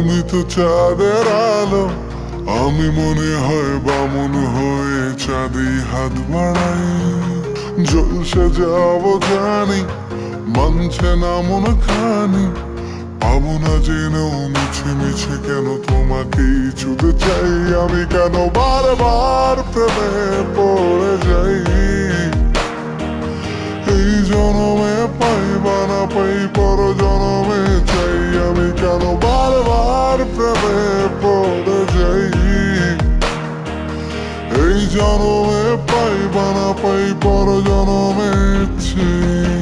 তুমি তো চাঁদের আলো, আমি মনে হয় বামন হয়ে চাঁদে হাত বাড়াই। জলসে যাবো জানি, মানছে না মন খানি, পাবো না জেনেও মিছে মিছে কেন তোমাকে ছুতে চাই। আমি কেন বারবার প্রেমে পড়ে যাই, এই জনমে পাই বা না পাই পর জনমে চাই। আমি কেন বারবার প্রেমে পড়ে যাই, এই জনমে পাই বা না পাই পর জনমে চাই।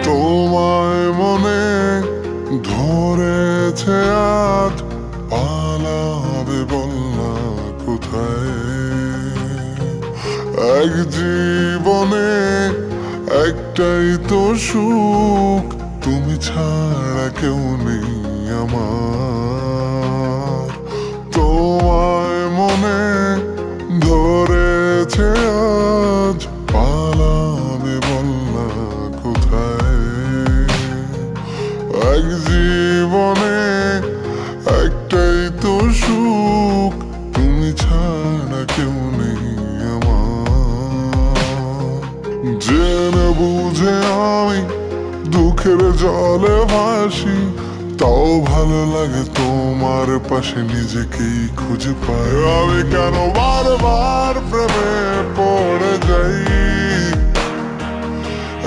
তোমায় মনে ধরেছে আজ, পালাবে বলনা কোথায়। এক জীবনে একটাই তো সুখ, তুমি ছাড়া কেউ নেই আমার। তোমায় মনে ধরেছে আজ, পালাবে বলনা কোথায়। এক জীবনে একটাই তো সুখ, তুমি ছাড়া কেউ নেই আমার। জেনে বুঝে আমি দুঃখের জলে ভাসি, তাও ভালো লাগে তোমার পাশে নিজেকেই খুঁজে পাই। আমি কেন বারবার প্রেমে পড়ে যাই,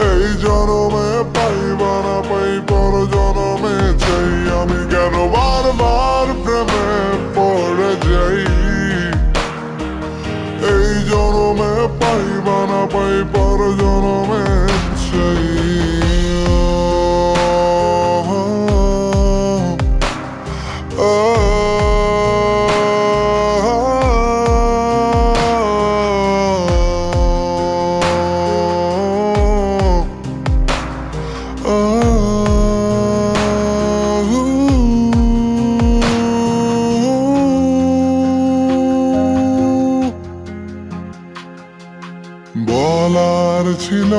এই জনমে পাই বা না পাই পর জনমে চাই। আমি কেন বারবার প্রেমে পড়ে যাই, এই জনমে পাই বা না পাই পর জনমে চাই। বলার ছিল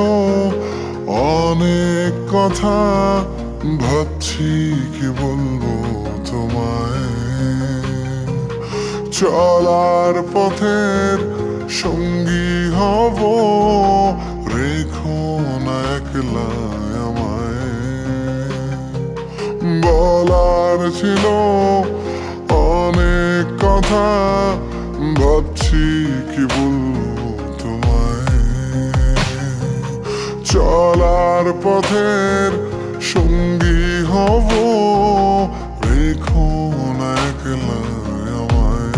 অনেক কথা, ভাবছি কি বলবো তোমায়। চলার পথের সঙ্গী হব, রেখো না একলা আমায়। বলার ছিল অনেক কথা, ভাবছি কি বলবো তোমায়। চলার পথের সঙ্গী হব, রেখো না একলা আমায়।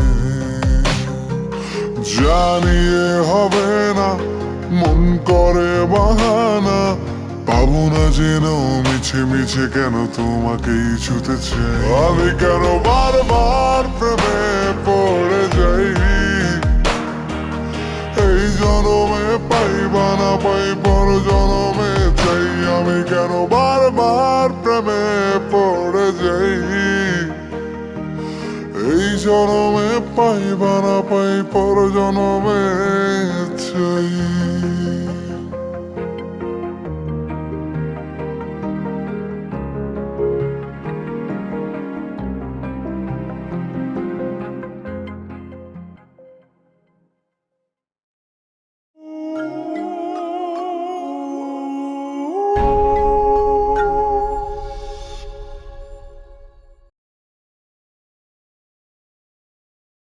জানিয়ে হবে না, মন করে বাহানা, পাবো না জেনেও মিছে মিছে কেন তোমাকেই ছুতে চাই। আমি কেন বারবার প্রেমে পড়ে যাই, এই জনমে পাই বা না পাই পর জনমে চাই। আমি কেন বারবার প্রেমে পড়ে যাই, এই জনমে পাই বা না পাই পর জনমে চাই।